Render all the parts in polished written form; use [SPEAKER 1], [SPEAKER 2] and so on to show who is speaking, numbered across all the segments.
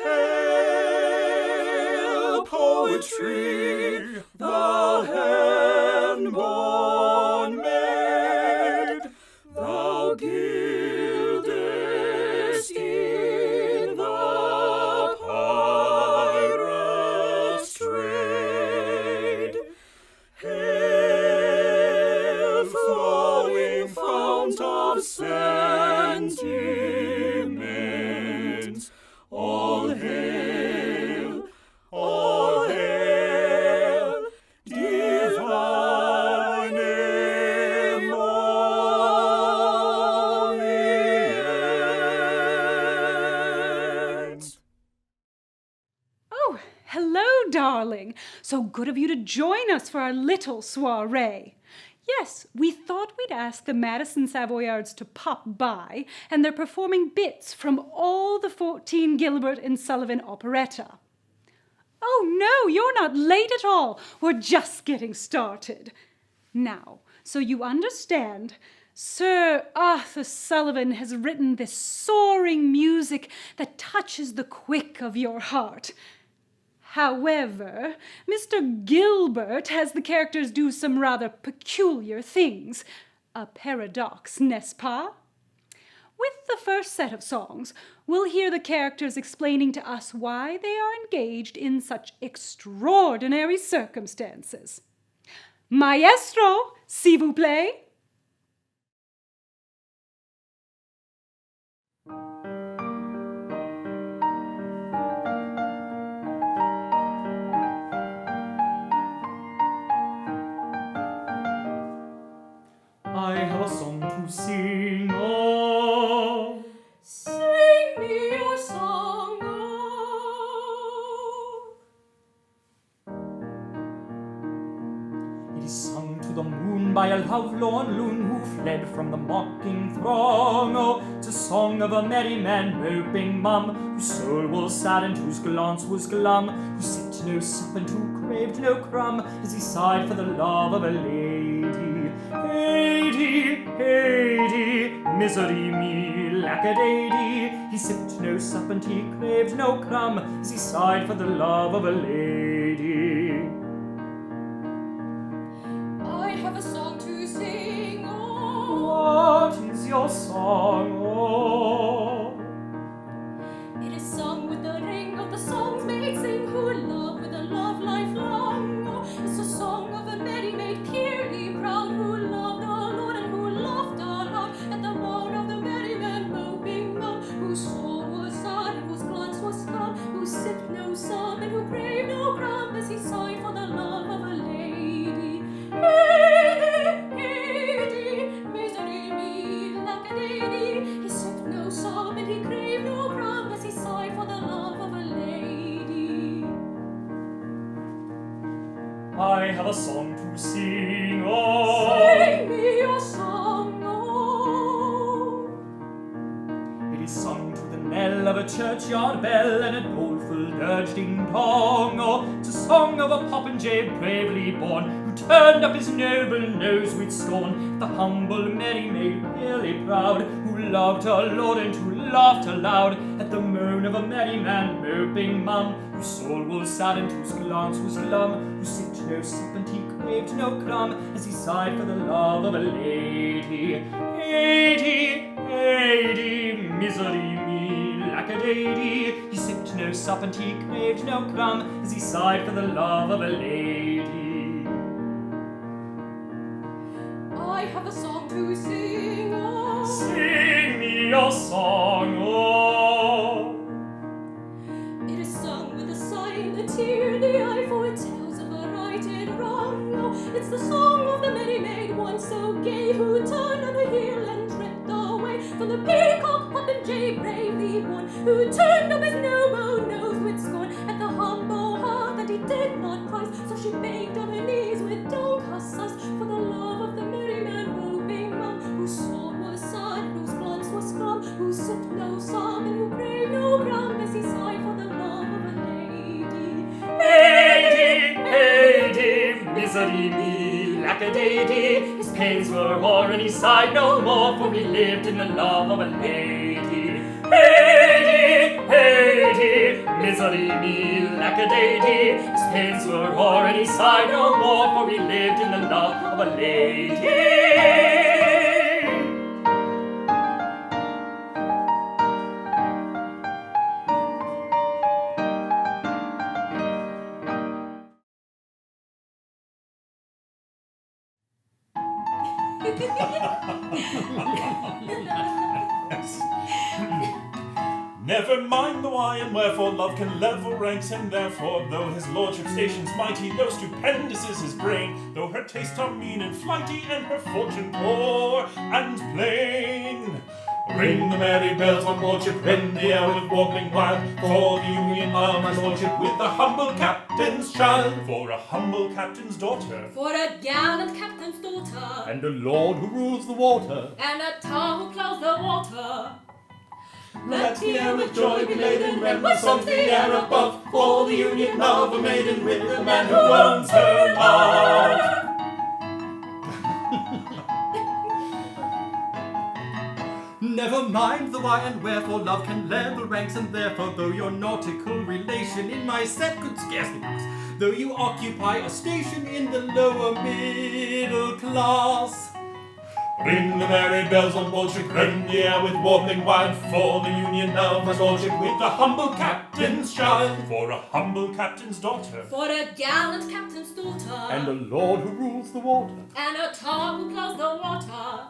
[SPEAKER 1] Hail, poetry, thou hand-born maid, thou gildest in the pirate's trade. Hail, flowing fount of sentiment, all hail, divine emollient.
[SPEAKER 2] Oh, hello, darling. So good of you to join us for our little soiree. Yes, we thought we'd ask the Madison Savoyards to pop by, and they're performing bits from all the 14 Gilbert and Sullivan operetta. Oh, no, you're not late at all. We're just getting started. Now, so you understand, Sir Arthur Sullivan has written this soaring music that touches the quick of your heart. However, Mr. Gilbert has the characters do some rather peculiar things. A paradox, n'est-ce pas? With the first set of songs, we'll hear the characters explaining to us why they are engaged in such extraordinary circumstances. Maestro, s'il vous plaît.
[SPEAKER 1] I have a song to sing, oh.
[SPEAKER 3] Sing me your song, oh.
[SPEAKER 1] It is sung to the moon by a lovelorn loon who fled from the mocking throng, oh. It's a song of a merry man moping mum, whose soul was saddened, whose glance was glum, who sipped no sup and who craved no crumb, as he sighed for the love of a lady. Lady, lady, misery me, lack-a-day-dee. He sipped no sup and he craved no crumb, as he sighed for the love of a lady.
[SPEAKER 3] I have a song to sing, oh.
[SPEAKER 1] What is your song, oh?
[SPEAKER 3] It is sung with the ring of the songs made sing, who love with a love lifelong, oh. It's a song of a merry maid, purely proud, who loved the Lord and who laughed aloud at the moan of the merry man moping mum, whose soul was sad and whose glance was glum, who sipped no sup and who craved no crumb, as he sighed for the love of a lady. Lady, lady, misery me, lack-a-day-dee. He sipped no sup and he craved no crumb, as he sighed for the love of a lady.
[SPEAKER 1] I have a song to sing, oh.
[SPEAKER 3] Sing me your song, oh.
[SPEAKER 1] It is sung to the knell of a churchyard bell and a doleful dirge ding-dong, oh. It's a song of a popinjay bravely born, who turned up his noble nose with scorn, the humble merry maid really proud, who loved her lord and who laughed aloud at the moan of a merry man moping mum, whose soul was sad and whose glance was glum, who sipped no sup and he craved no crumb, as he sighed for the love of a lady. Lady, lady, misery me, lack-a-day-dee. He sipped no sup and he craved no crumb, as he sighed for the love of a lady.
[SPEAKER 3] I have a song to sing, oh.
[SPEAKER 1] Sing me your song, oh.
[SPEAKER 3] It is sung with a sigh and a tear in the eye, for it tells of a right and wrong, oh. It's the song of the merry maid, once so gay, who turned on her heel and tripped away from the peacock popinjay bravely born, who turned up his noble nose with scorn at the humble heart that he did not prize. So she begged on her knees with downcast eyes for the love of the merry man moping mum, whose soul was sad and whose glance was glum, who sipped no sup and who craved no crumb, as he sighed for the love of a lady.
[SPEAKER 1] Lady, lady, misery me, lack-a-day-dee. His pains were o'er and he sighed no more, for he lived in the love of a lady. Lady, lady, misery me lackadaisy. His pains were o'er and he sighed no more, for he lived in the love of a lady.
[SPEAKER 4] Never mind the why and wherefore, love can level ranks, and therefore, though his lordship station's mighty, though stupendous is his brain, though her tastes are mean and flighty, and her fortune poor and plain. Ring the merry bells on board ship, rend the air with warbling wild, for the union of my lordship with the humble captain's child, for a humble captain's daughter,
[SPEAKER 3] For a gallant captain's daughter,
[SPEAKER 4] and a lord who rules the water.
[SPEAKER 3] and a tar who plows the water.
[SPEAKER 4] Let the air with joy be laden, rend the songs the air above, for the union of a maiden with the man who owns her love.
[SPEAKER 5] Never mind the why and wherefore, love can level ranks, and therefore, though your nautical relation in my set could scarcely pass, though you occupy a station in the lower middle class.
[SPEAKER 4] Ring the merry bells on board ship, rend the air with warbling wild, for the union of my lordship with the humble captain's child, for a humble captain's daughter,
[SPEAKER 3] For a gallant captain's daughter,
[SPEAKER 4] and a lord who rules the water.
[SPEAKER 3] and a tar who plows the water.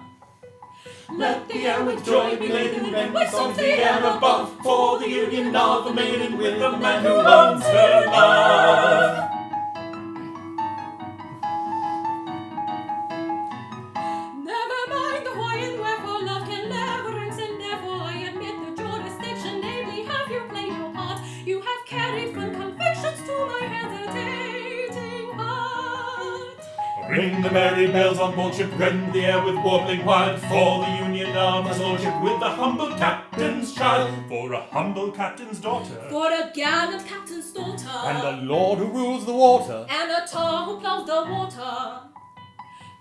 [SPEAKER 4] Let the air with joy be laden, rend the songs the air above, for the union of a maiden with the man who owns her love.
[SPEAKER 3] Never mind the why and wherefore, love can never ranks, and therefore I admit the jurisdiction, namely, have you played your part? You have carried firm convictions to my hesitating heart.
[SPEAKER 4] Ring the merry bells on board ship, rend the air with warbling wild, for the union of his lordship with the humble captain's child, for a humble captain's daughter,
[SPEAKER 3] For a gallant captain's daughter,
[SPEAKER 4] and a lord who rules the water.
[SPEAKER 3] and a tar who plows the water.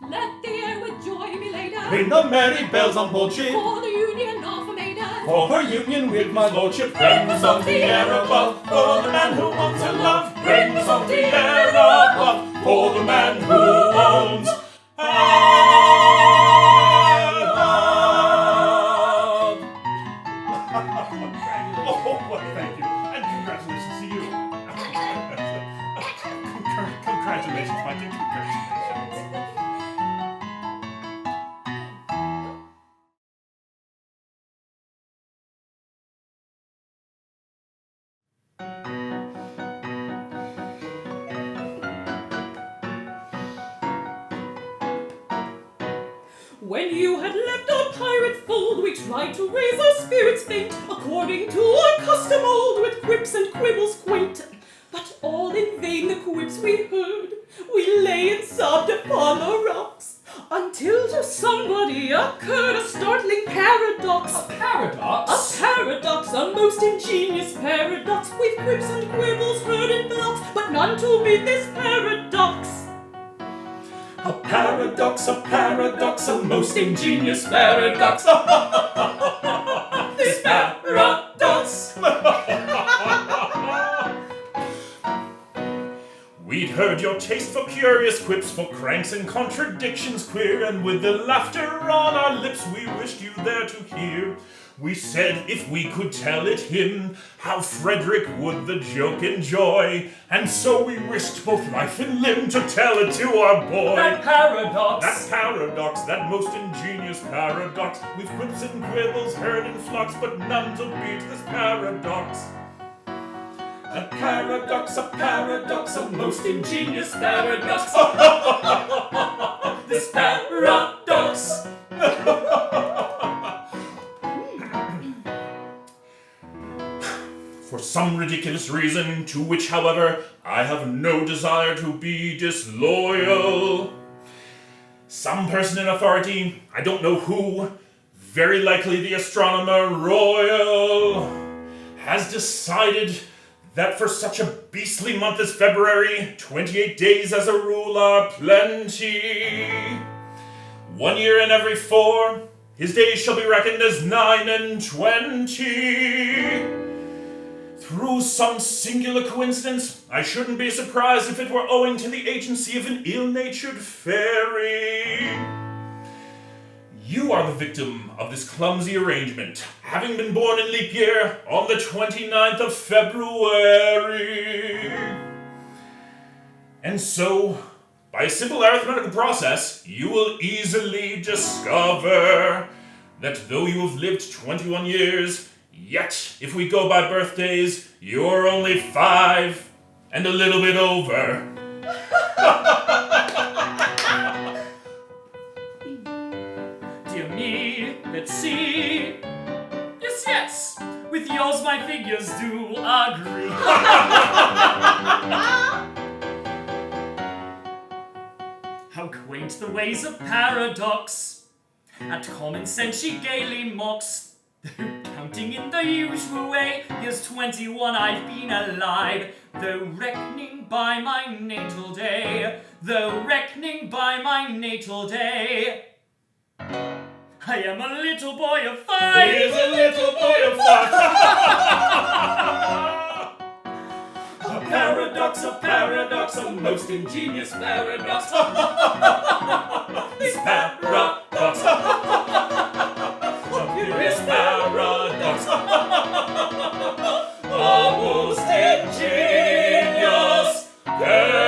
[SPEAKER 3] Let the air with joy be laden,
[SPEAKER 4] Ring the merry bells on board ship,
[SPEAKER 3] for the union of a maiden.
[SPEAKER 4] for her union with my lordship, rend the songs the air above, for the man who owns her love, rend the songs the air above, for the man who owns her love. Oh, well, thank you, and congratulations to you. Congratulations, my dear, congratulations.
[SPEAKER 6] When you had left our pirate fold, we tried to raise our spirits faint, according to our custom old, with quips and quibbles quaint. But all in vain the quips we heard. We lay and sobbed upon the rocks, until to somebody occurred a startling paradox.
[SPEAKER 1] Paradox?
[SPEAKER 6] A paradox, a most ingenious paradox, with quips and quibbles heard in flocks, but none to beat this paradox.
[SPEAKER 4] A paradox, a most ingenious paradox. This paradox. We'd heard your taste for curious quips, for cranks and contradictions queer, and with the laughter on our lips we wished you there to hear. We said if we could tell it him, how Frederick would the joke enjoy, and so we risked both life and limb to tell it to our boy.
[SPEAKER 1] That paradox!
[SPEAKER 4] That paradox, that most ingenious paradox, with quips and quibbles heard in flocks, but none to beat this paradox. A paradox, a most ingenious paradox. This paradox. For some ridiculous reason, to which, however, I have no desire to be disloyal, some person in authority, I don't know who, very likely the astronomer royal, has decided that for such a beastly month as February, 28 days as a rule are plenty. 1 year in every 4, his days shall be reckoned as 9 and 20. Through some singular coincidence, I shouldn't be surprised if it were owing to the agency of an ill-natured fairy. You are the victim of this clumsy arrangement, having been born in leap year on the 29th of February. And so, by a simple arithmetical process, you will easily discover that though you have lived 21 years, yet, if we go by birthdays, you're only 5 and a little bit over.
[SPEAKER 1] Dear me, let's see. Yes, with yours my figures do agree. How quaint the ways of paradox. At common sense she gaily mocks. Though counting in the usual way, here's 21 I've been alive. Though reckoning by my natal day, I am a little boy of 5.
[SPEAKER 4] He is a little boy of 5.
[SPEAKER 1] A paradox, a most ingenious paradox.
[SPEAKER 4] This paradox. A curious paradox. Almost ingenious paradox.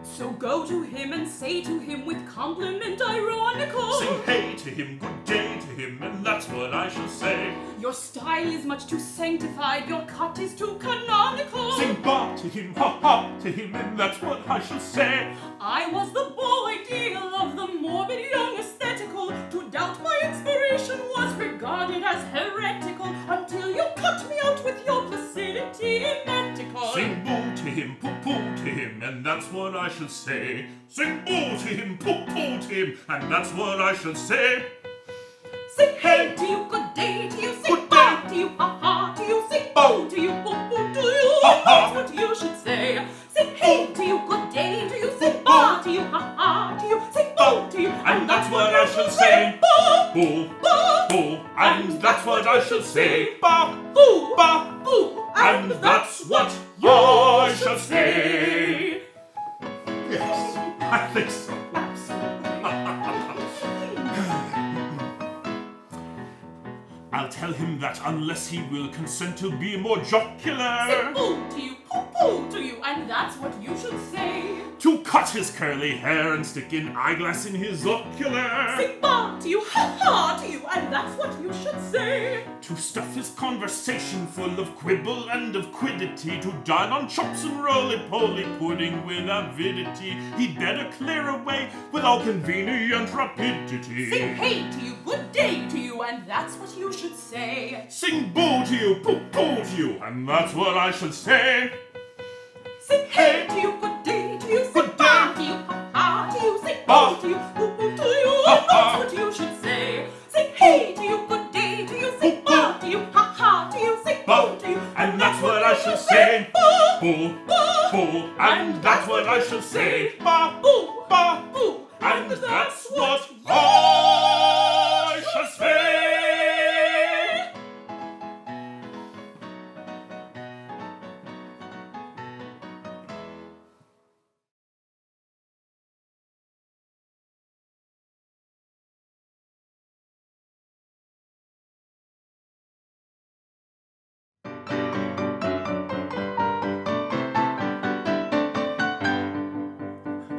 [SPEAKER 6] So go to him and say to him with compliment ironical,
[SPEAKER 4] Sing hey to him, good day to him, and that's what I shall say.
[SPEAKER 6] your style is much too sanctified, your cut is too canonical.
[SPEAKER 4] Sing ba to him, ha ha to him, and that's what I shall say.
[SPEAKER 6] I was the beau ideal of the morbid young aesthetical. To doubt my inspiration was regarded as heretical, until you cut me out with your placidity imetical.
[SPEAKER 4] Sing boo to him, poo poo to him, and that's what I shall say. Sing boo to him, poo poo to him, and that's what I shall say.
[SPEAKER 6] Sing hey to you, good day to you, sing ba to you, ha ha to you, sing boo to you, boo boo to you, and that's what you should say. Sing hey to you, good day to you, sing ba to you, ha ha to you, sing boo to you,
[SPEAKER 4] And that's what I shall say. Boo, boo, and that's what I shall say. Ba,
[SPEAKER 6] boo,
[SPEAKER 4] ba,
[SPEAKER 6] boo,
[SPEAKER 4] and that's what I shall say. Yes, I think so. I'll tell him that unless he will consent to be more jocular,
[SPEAKER 6] Sing boo to you, poo poo to you, and that's what you should say.
[SPEAKER 4] to cut his curly hair and stick an eyeglass in his ocular,
[SPEAKER 6] Sing ba to you, ha ha to you, and that's what you should say.
[SPEAKER 4] to stuff his conversation full of quibble and of quiddity, to dine on chops and roly-poly pudding with avidity. He'd better clear away with all convenient rapidity.
[SPEAKER 6] Sing hey to you, good day to you, and that's what you should say.
[SPEAKER 4] Sing boo to you, poo poo to you, and that's what I should say.
[SPEAKER 6] Sing hey to you, good day to you, sing ba to you, ha ha to you, sing boo to you, boo boo to you, and that's what you should say. Sing hey to you, good day to you, sing ba to you, ha ha to you, sing boo to you,
[SPEAKER 4] And that's what I shall say. Boo, boo, and that's what I shall say. Ba,
[SPEAKER 6] boo,
[SPEAKER 4] ba,
[SPEAKER 6] boo,
[SPEAKER 4] and that's what I shall say.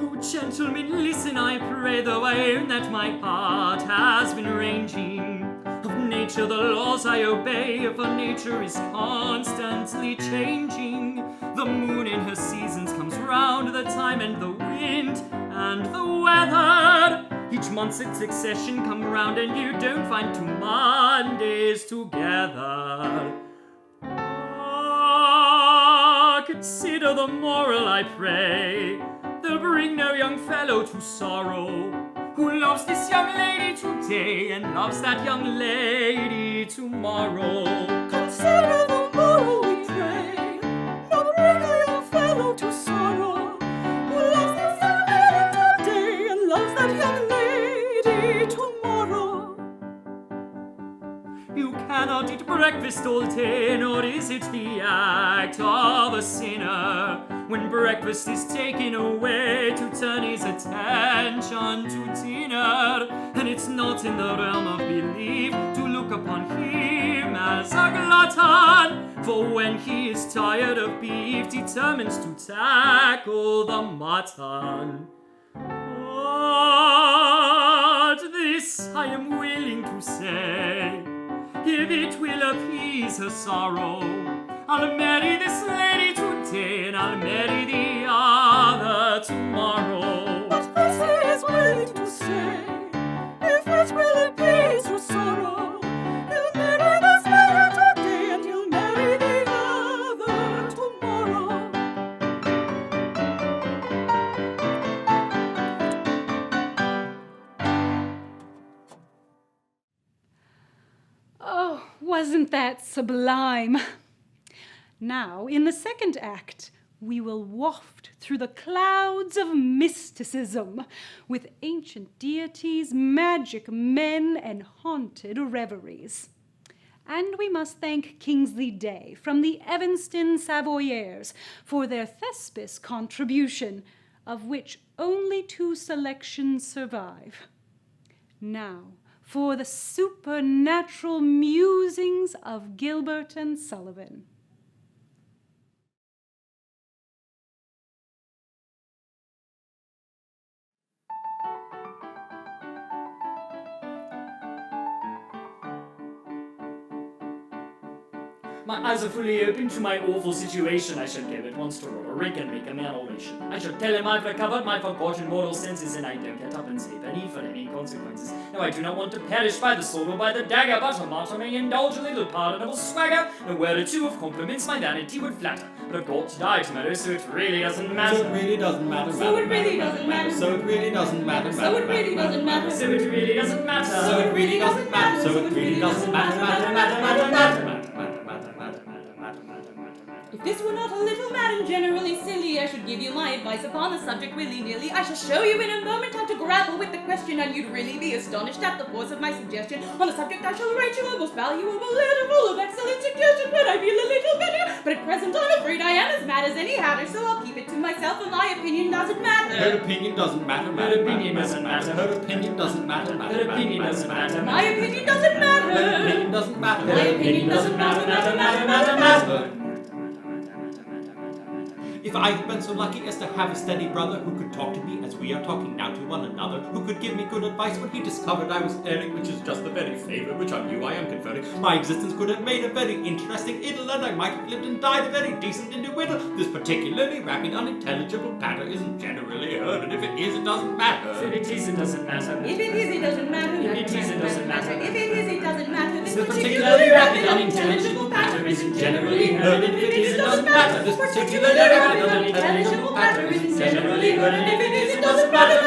[SPEAKER 1] Oh, gentlemen, listen, I pray, though I own that my heart has been ranging. Of nature the laws I obey, for nature is constantly changing. The moon in her seasons comes round, the time and the wind and the weather. Each month's its succession come round, and you don't find 2 Mondays together. Ah, consider the moral, I pray. They'll bring no young fellow to sorrow, who loves this young lady today and loves that young lady tomorrow.
[SPEAKER 6] Consider the moral, we pray. Not bring a young fellow to sorrow, who loves this young lady today and loves that young lady tomorrow.
[SPEAKER 1] You cannot eat breakfast all day, nor is it the act of a sinner when breakfast is taken away to turn his attention to dinner. And it's not in the realm of belief to look upon him as a glutton, for when he is tired of beef, determines to tackle the mutton. But this I am willing to say, if it will appease her sorrow, I'll marry this lady today and I'll marry the other tomorrow.
[SPEAKER 6] But this he is willing to say, if it will appease her sorrow, he'll marry this lady today and he'll marry the other tomorrow.
[SPEAKER 2] Oh, wasn't that sublime? Now, in the second act, we will waft through the clouds of mysticism with ancient deities, magic men, and haunted reveries. And we must thank Kingsley Day from the Evanston Savoyers for their Thespis contribution, of which only 2 selections survive. Now, for the supernatural musings of Gilbert and Sullivan.
[SPEAKER 1] My eyes are fully open to my awful situation. I shall go at once to Roderick and make a man oration. I shall tell him I've recovered my forgotten mortal senses, and I don't get up and say a penny for any consequences. Now I do not want to perish by the sword or by the dagger, but a martyr may indulge a little pardonable swagger. A word or 2 of compliments my vanity would flatter. But I've got to die tomorrow, so it really doesn't matter.
[SPEAKER 5] So it really doesn't matter.
[SPEAKER 6] So it really doesn't matter.
[SPEAKER 5] So it really doesn't matter.
[SPEAKER 6] So it really doesn't matter.
[SPEAKER 1] So it really doesn't matter.
[SPEAKER 5] So it really doesn't matter. So it really doesn't matter.
[SPEAKER 6] If this were not a little mad and generally silly, I should give you my advice upon the subject willy-nilly. I shall show you in a moment how to grapple with the question, and you'd really be astonished at the force of my suggestion. On the subject I shall write you a most valuable letter full of excellent suggestion when I feel a little better. But at present I'm afraid I am as mad as any hatter, so I'll keep it to myself, and my opinion doesn't matter.
[SPEAKER 5] Her opinion doesn't matter.
[SPEAKER 1] Her opinion doesn't matter.
[SPEAKER 5] Her opinion doesn't matter.
[SPEAKER 1] Her opinion doesn't matter.
[SPEAKER 6] My opinion doesn't matter.
[SPEAKER 5] Her opinion doesn't matter.
[SPEAKER 6] My opinion doesn't matter.
[SPEAKER 5] If I had been so lucky as to have a steady brother who could talk to me as we are talking now to one another, who could give me good advice when he discovered I was erring, which is just the very favour which on you I am conferring, my existence could have made a very interesting idyll, and I might have lived and died a very decent individual. This particularly rapid, unintelligible patter isn't generally heard, and if it is, it doesn't matter.
[SPEAKER 1] If it is, it doesn't matter.
[SPEAKER 6] If it is, it doesn't matter.
[SPEAKER 1] If it is, it doesn't matter.
[SPEAKER 6] If it is, it doesn't matter.
[SPEAKER 1] This particularly rapid, unintelligible patter isn't generally heard, and if it is, it doesn't matter. This particularly rapid, unintelligible patter isn't generally heard, and if it is, it doesn't matter.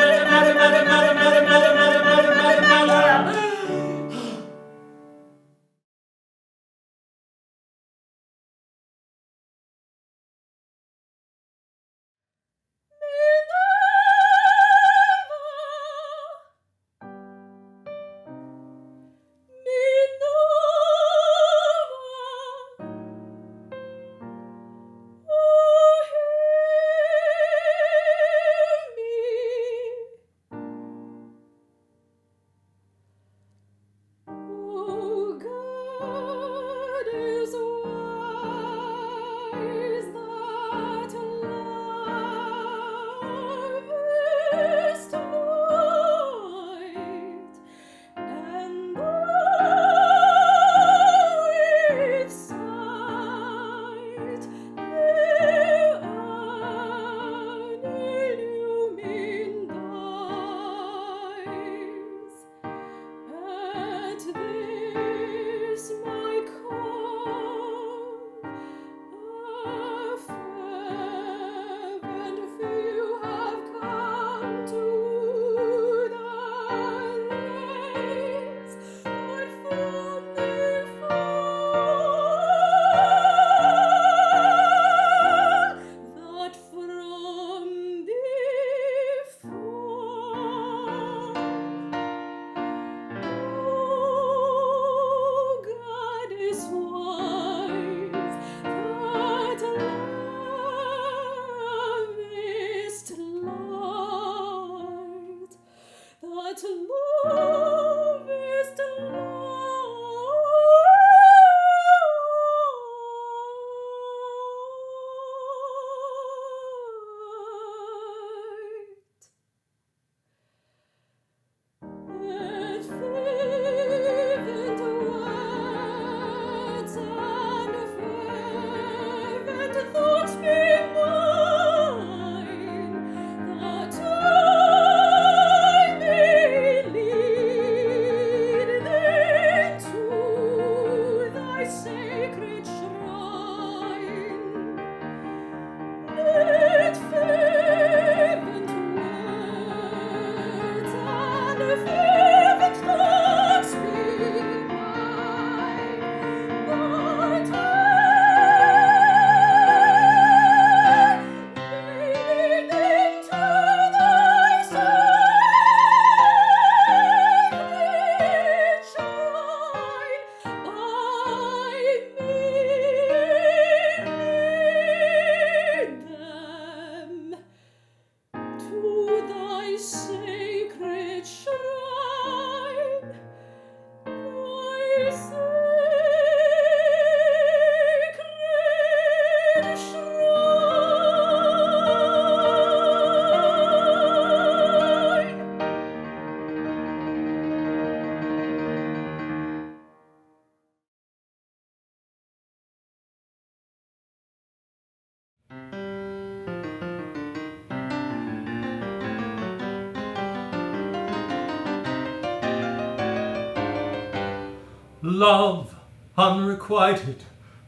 [SPEAKER 5] Love, unrequited,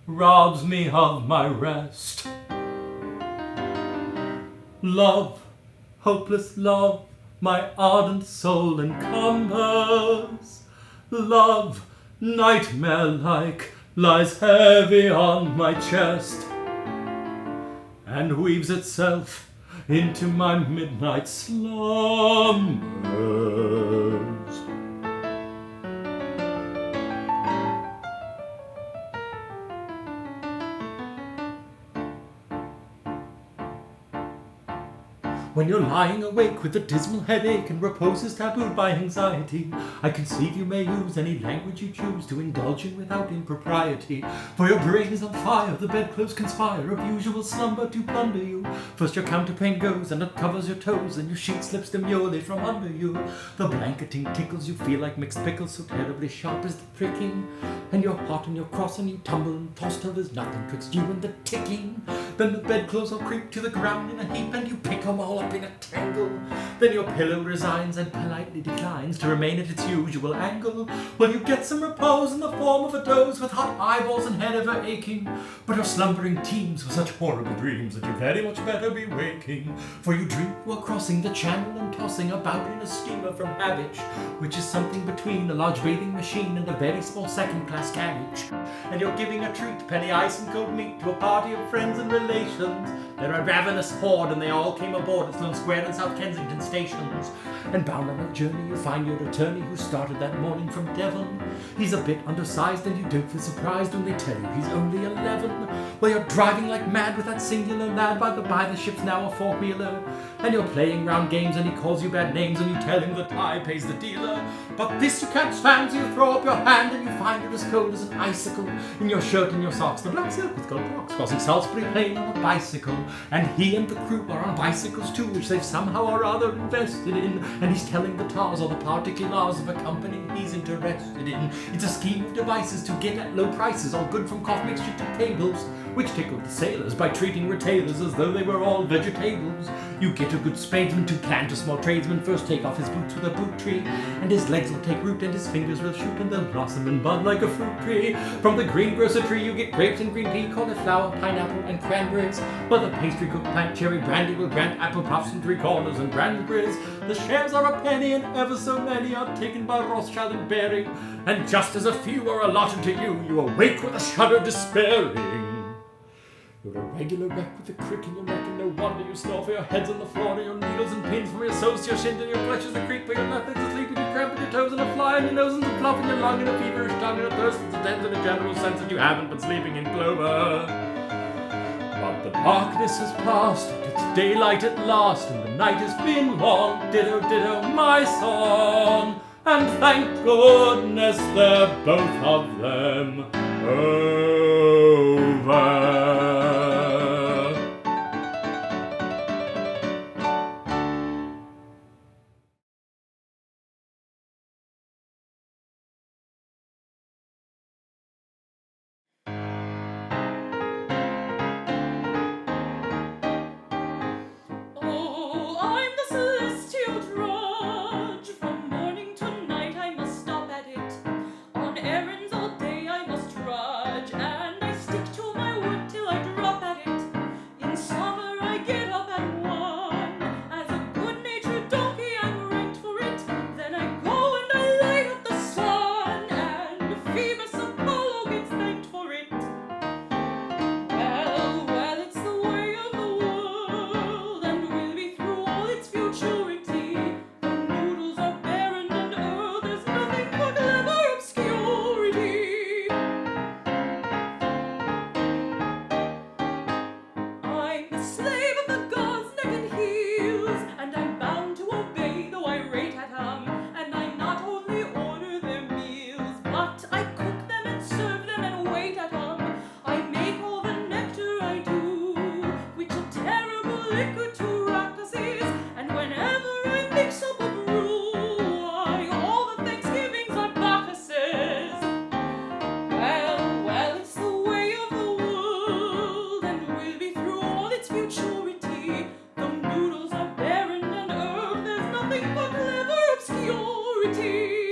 [SPEAKER 5] robs me of my rest. Love, hopeless love, my ardent soul encumbers. Love, nightmare-like, lies heavy on my chest and weaves itself into my midnight slumbers. When you're lying awake with a dismal headache and repose is tabooed by anxiety, I conceive you may use any language you choose to indulge in without impropriety. For your brain is on fire, the bedclothes conspire of usual slumber to plunder you. First your counterpane goes and uncovers your toes, and your sheet slips demurely from under you. The blanketing tickles, you feel like mixed pickles, so terribly sharp is the pricking. And you're hot and you're cross and you tumble and toss till there's nothing twixt you and the ticking. Then the bedclothes all creep to the ground in a heap, and you pick 'em all up in a tangle. Then your pillow resigns and politely declines to remain at its usual angle. Well, you get some repose in the form of a doze, with hot eyeballs and head ever aching. But your slumbering teems with such horrible dreams that you very much better be waking. For you dream you are crossing the channel and tossing about in a steamer from Harwich, which is something between a large bathing machine and a very small second-class carriage. And you're giving a treat, penny ice and cold meat, to a party of friends and relations. They're a ravenous horde, and they all came aboard at Sloane Square and South Kensington stations. And bound on a journey, you find your attorney, who started that morning from Devon. He's a bit undersized, and you don't feel surprised when they tell you he's only 11. Well, you're driving like mad with that singular lad, by the ship's now a four-wheeler. And you're playing round games, and he calls you bad names, and you tell him the tie pays the dealer. But this you can't stand, so you throw up your hand, and you find it as cold as an icicle. In your shirt and your socks, the black silk with gold rocks, crossing Salisbury Plain on a bicycle. And he and the crew are on bicycles too, which they've somehow or other invested in. And he's telling the tars all the particulars of a company he's interested in. It's a scheme of devices to get at low prices, all good from cough mixture to cables, which tickled the sailors by treating retailers as though they were all vegetables. You get a good spadesman to plant a small tradesman, first take off his boots with a boot tree, and his legs will take root and his fingers will shoot, and they'll blossom and bud like a fruit tree. From the greengrocer tree you get grapes and green pea, cauliflower, pineapple and cranberries, while the pastry cook plant cherry brandy will grant apple puffs and 3/4 and raspberries. The shares are a penny, and ever so many are taken by Rothschild and Baring, and just as a few are allotted to you, you awake with a shudder despairing. You're a regular wreck with a crick in your neck, and no wonder you snore, for your head's on the floor, and your needles and pins from your soles to your shins, and your flesh is a creep, for your methods are sleep, and you cramp in your toes, and a fly in your nose, and a fluff in your lung, and a feverish tongue, and a thirst that's intense, in a general sense that you haven't been sleeping in clover. But the darkness has passed, and it's daylight at last, and the night has been long, ditto, ditto, my song. And thank goodness they're both of them over.
[SPEAKER 3] Oh, I'm the celestial drudge. From morning to night I must stop at it. On errands all day I must trudge, and I stick to my work till I drop at it. In summer I get up at 1. As a good-natured donkey I'm ranked for it. Then I go and I light up the sun, and Phoebus Apollo gets thanked for it. Well, it's the way of the world, and will be through all its futurity. The noodles are barren and there's nothing but clever obscurity. I'm the slave of the gods' neck and heels, and I'm bound to obey, though I rate at 'em. And I not only order their meals, but I cook them and serve them and wait at 'em. I make all the nectar I do, which a terrible liquor to Rackses, and whenever I mix up a brew, why, all the Thanksgivings are Bacchus's. Well, it's the way of the world, and will be through all its futurity. The noodles are barren and there's nothing but clever obscurity.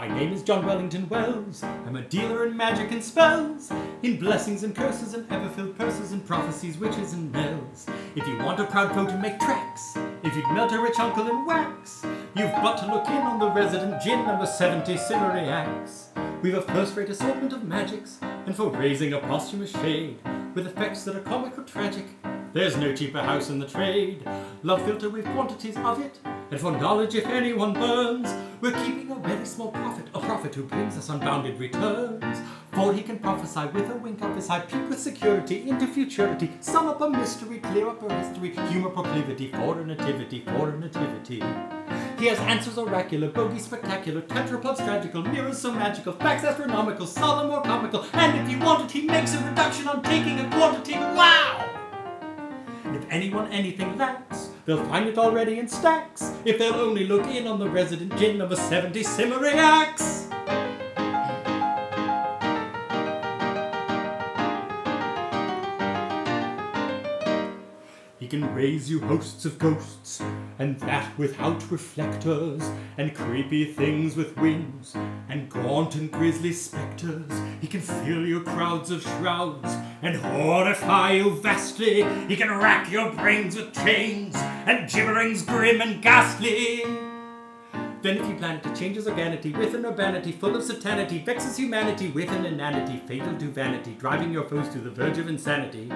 [SPEAKER 5] My name is John Wellington Wells. I'm a dealer in magic and spells, in blessings and curses and ever-filled purses and prophecies, witches and knells. If you want a proud foe to make tracks, if you'd melt a rich uncle in wax, you've but to look in on the resident gin number 70 Simeriacs. We've a first-rate assortment of magics, and for raising a posthumous shade, with effects that are comic or tragic, there's no cheaper house in the trade. Love filter with quantities of it, and for knowledge if anyone burns, we're keeping a very small profit, a prophet who brings us unbounded returns. For he can prophesy with a wink of his eye, peep with security into futurity, sum up a mystery, clear up a history, humor proclivity, for a nativity, for a nativity. He has answers oracular, bogey spectacular, tetrapods tragical, mirrors so magical, facts astronomical, solemn or comical, and if you want it, he makes a reduction on taking a quantity. Wow! And if anyone anything lacks, they'll find it already in stacks, if they'll only look in on the resident gin number 70 Simeriacs. He can raise you hosts of ghosts, and that without reflectors, and creepy things with wings, and gaunt and grisly spectres. He can fill your crowds of shrouds, and horrify you vastly. He can rack your brains with chains, and gibberings grim and ghastly. Then if you plan to change his organity with an urbanity full of satanity, vexes humanity with an inanity, fatal to vanity, driving your foes to the verge of insanity.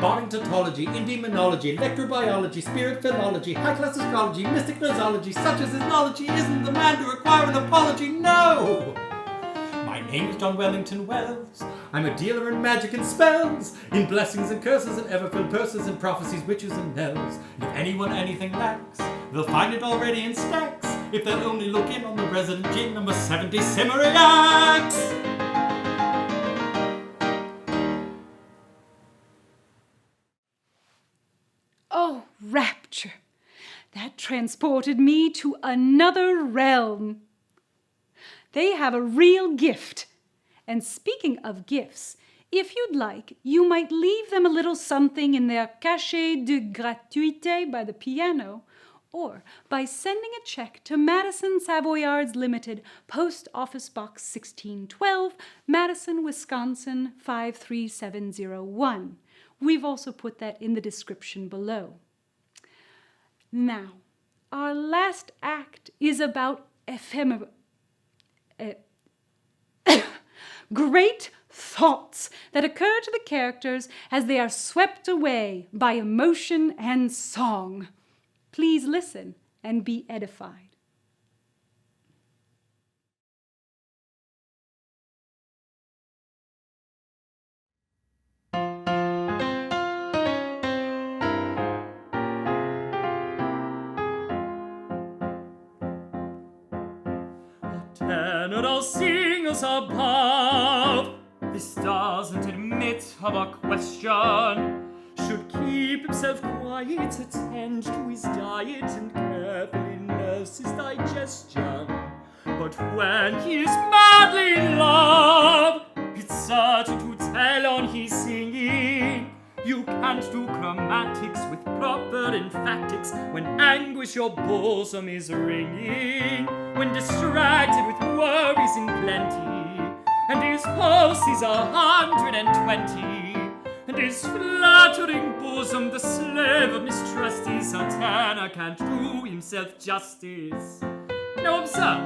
[SPEAKER 5] Barring tautology, demonology, electrobiology, spirit philology, high-class astrology, mystic nosology, such as his knowledge, he isn't the man to require an apology, no! My name is John Wellington Wells. I'm a dealer in magic and spells, in blessings and curses and ever-filled purses and prophecies, witches and knells. And if anyone anything lacks, they'll find it already in stacks, if they'll only look in on the resident gin number 70 Simeriacs.
[SPEAKER 2] Oh, rapture! That transported me to another realm. They have a real gift. And speaking of gifts, if you'd like, you might leave them a little something in their cachet de gratuité by the piano, or by sending a check to Madison Savoyards Limited, Post Office Box 1612, Madison, Wisconsin 53701. We've also put that in the description below. Now, our last act is about great thoughts that occur to the characters as they are swept away by emotion and song. Please listen and be edified.
[SPEAKER 1] Tenor all singers above, this doesn't admit of a question, should keep himself quiet, attend to his diet, and carefully nurse his digestion. But when he is madly in love, it's certain to tell on his singing. You can't do chromatics with proper emphatics when anguish your bosom is ringing, when distracted with worries in plenty, and his pulse is 120, and his fluttering bosom the slave of mistrust is. A tenor can't do himself justice. Now observe.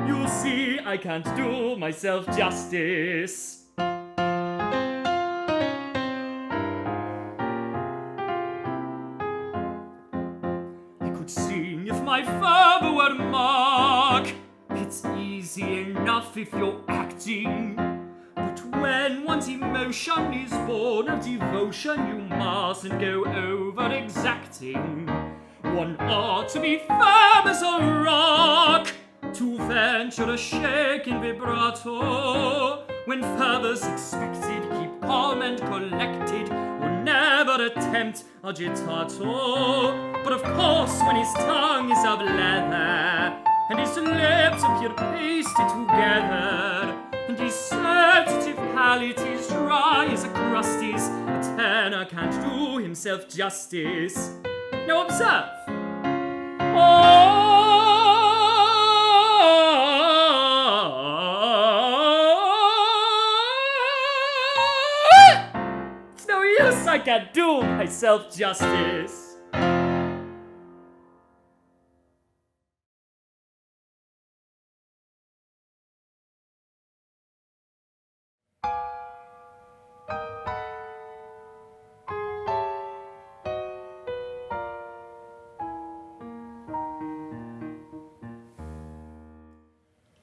[SPEAKER 1] You'll see I can't do myself justice. Sing if my fervor were mark. It's easy enough if you're acting, but when one's emotion is born of devotion, you mustn't go over exacting. One ought to be firm as a rock, to venture a shake in vibrato. When fervor's expected, keep calm and collected, or never attempt agitato. But of course, when his tongue is of leather, and his lips appear pasted together, and his sensitive palate is dry as a crust is, a tenor can't do himself justice. Now observe. It's no use, I can't do myself justice.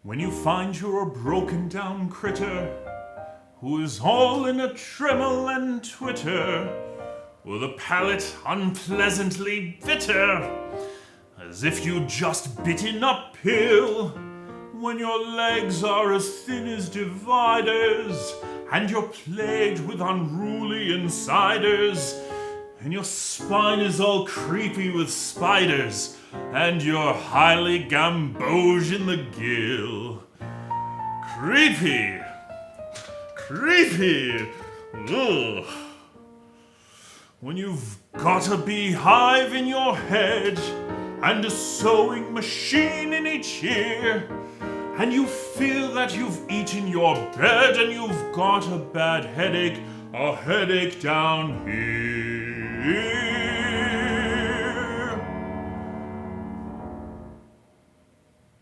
[SPEAKER 4] When you find you're a broken down critter who is all in a tremble and twitter, with a palate unpleasantly bitter, as if you just bitten a pill, when your legs are as thin as dividers, and you're plagued with unruly insiders, and your spine is all creepy with spiders, and you're highly gamboge in the gill. Creepy! Creepy! Ugh. When you've got a beehive in your head, and a sewing machine in each ear, and you feel that you've eaten your bed, and you've got a bad headache, a headache down here.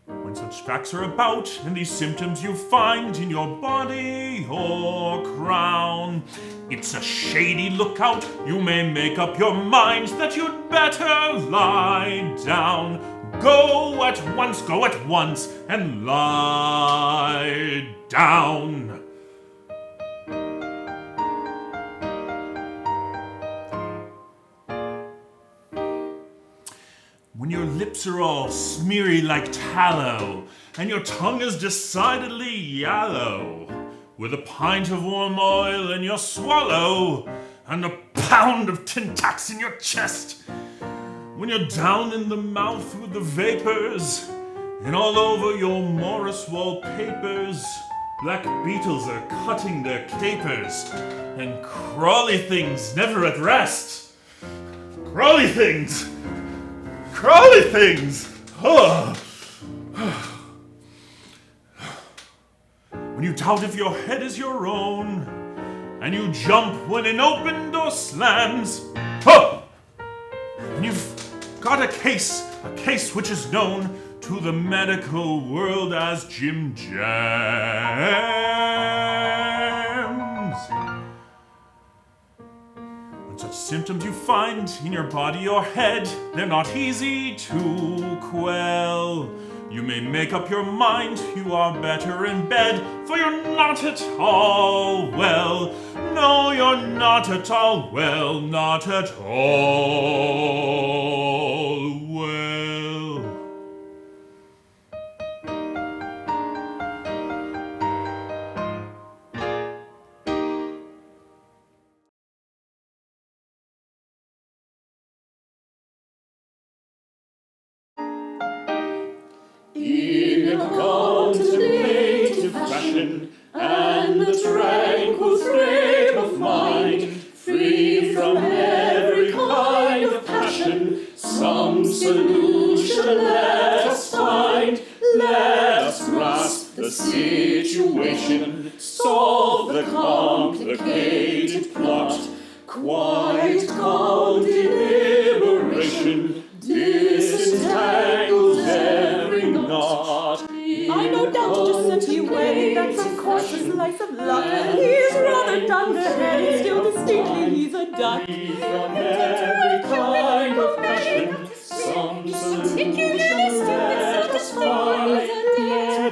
[SPEAKER 4] When such facts are about, and these symptoms you find in your body or crown, it's a shady lookout. You may make up your mind that you'd better lie down. Go at once, and lie down. When your lips are all smeary like tallow, and your tongue is decidedly yellow, with a pint of warm oil in your swallow, and a pound of tin tacks in your chest, when you're down in the mouth with the vapors, and all over your Morris wallpapers, black beetles are cutting their capers, and crawly things never at rest. Crawly things! Crawly things! Oh. When you doubt if your head is your own, and you jump when an open door slams, oh! And you've got a case which is known to the medical world as Jim Jams. When such symptoms you find in your body or head, they're not easy to quell. You may make up your mind you are better in bed, for you're not at all well. No, you're not at all well, not at all well.
[SPEAKER 6] In a contemplative fashion, and the tranquil frame of mind, free from every kind of passion, some solution let us find. Let us grasp the situation, solve the complicated plot, quite calm deliberation disentangles every knot.
[SPEAKER 3] I no doubt just sent you away, that's of course a slice of luck. He's rather dunderheaded, still distinctly he's a duck.
[SPEAKER 6] From every kind of passion, some solution let us find.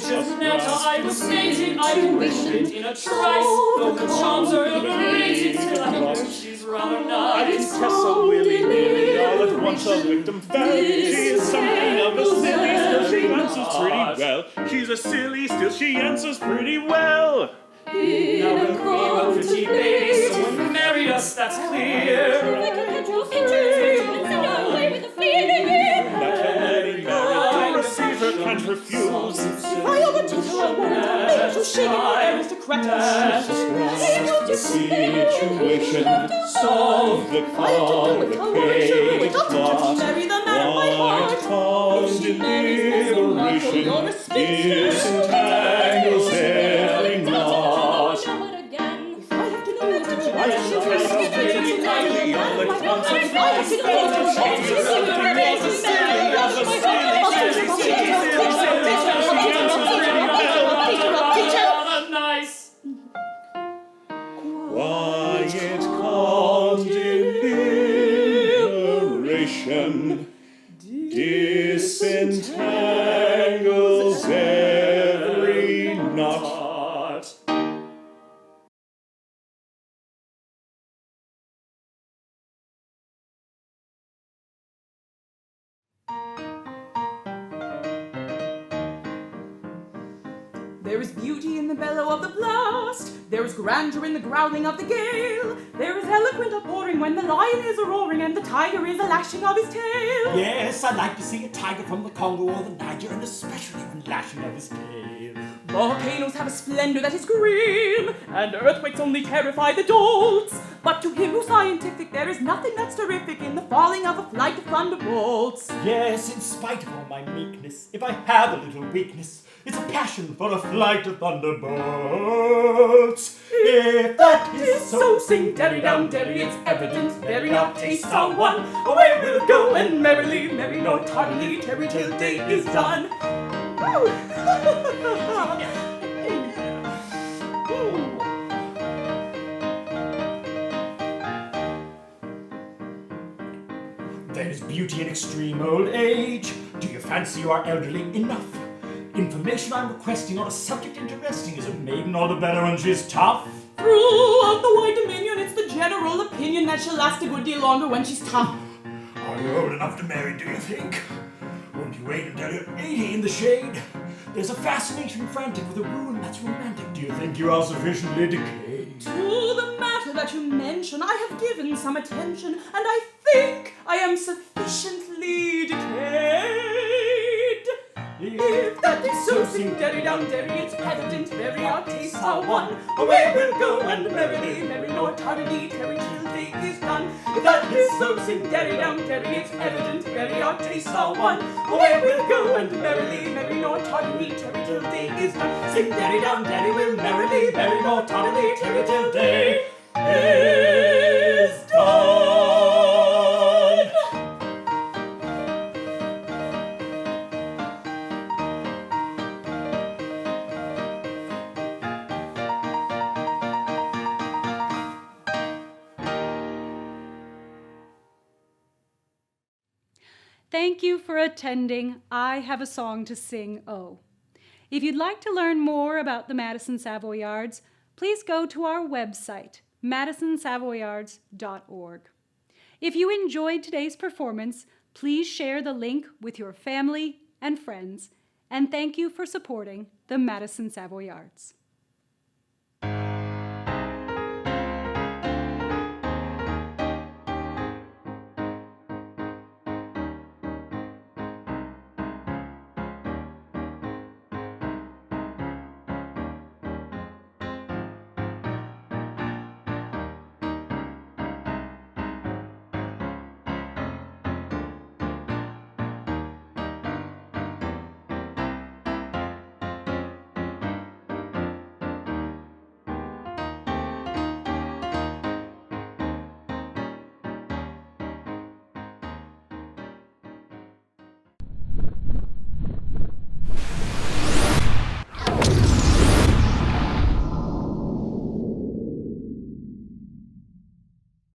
[SPEAKER 1] Janetta, I was mating, I commissioned in a trice. Though the charms are overrated, still I know she's rather
[SPEAKER 4] I
[SPEAKER 1] nice.
[SPEAKER 4] didn't test so willy-nilly, all at once a victim fell. She is something of a silly, still she answers pretty well. She's a silly, still she answers pretty well.
[SPEAKER 1] Now we'll grow a pretty babe, someone marry us, that's clear.
[SPEAKER 4] That can any marriage receive her can't refuse.
[SPEAKER 6] If I overtake her, I won't make you shake it, aristocratic.
[SPEAKER 7] the situation, solve the complicated plot.
[SPEAKER 6] Marry the man of my heart.
[SPEAKER 7] White cause
[SPEAKER 6] If she marries Mr. Markle, you're a spinster.
[SPEAKER 7] disentangles every knot.
[SPEAKER 3] Now what again?
[SPEAKER 6] I have to know what to do.
[SPEAKER 7] I have to know something entirely on the concept.
[SPEAKER 1] Nice.
[SPEAKER 7] Quiet, calm deliberation disentangles every knot.
[SPEAKER 6] There is beauty in the bellow of the blast. There is grandeur in the growling of the gale. There is eloquent outpouring when the lion is a-roaring and the tiger is a-lashing of his tail.
[SPEAKER 5] Yes, I like to see a tiger from the Congo or the Niger, and especially when lashing of his tail.
[SPEAKER 6] Volcanoes have a splendor that is grim, and earthquakes only terrify the dolts. But to him who's scientific, there is nothing that's terrific in the falling of a flight of thunderbolts.
[SPEAKER 5] Yes, in spite of all my meekness, if I have a little weakness, it's a passion for a flight of thunderbolts. If that is
[SPEAKER 6] So sing derry down derry, it's evident, very not taste our one. Away we'll go, and merrily, merry nor tardily, tarry till day is done. Woo!
[SPEAKER 5] There is beauty in extreme old age. Do you fancy you are elderly enough? Information I'm requesting on a subject interesting. Is a maiden all the better when she's tough?
[SPEAKER 6] Throughout the wide dominion, it's the general opinion that she'll last a good deal longer when she's tough.
[SPEAKER 5] Are you old enough to marry, do you think? Won't you wait until you're 80 in the shade? There's a fascination frantic with a ruin that's romantic. Do you think you are sufficiently decayed?
[SPEAKER 6] To the matter that you mention, I have given some attention, and I think I am sufficiently decayed. If that is so, sing derry down derry, it's evident, very our tastes are one. Away we'll go, and merrily, merry nor tardily, tarry till day is done. If that is so, sing derry down derry, it's evident, very our tastes are one. Away we'll go, and merrily, merry nor tardily, tarry till day is done. Sing derry down derry, we'll merrily, merry nor tardily, tarry till day is done.
[SPEAKER 2] Thank you for attending I Have a Song to Sing Oh. If you'd like to learn more about the Madison Savoyards, please go to our website, madisonsavoyards.org. If you enjoyed today's performance, please share the link with your family and friends, and thank you for supporting the Madison Savoyards.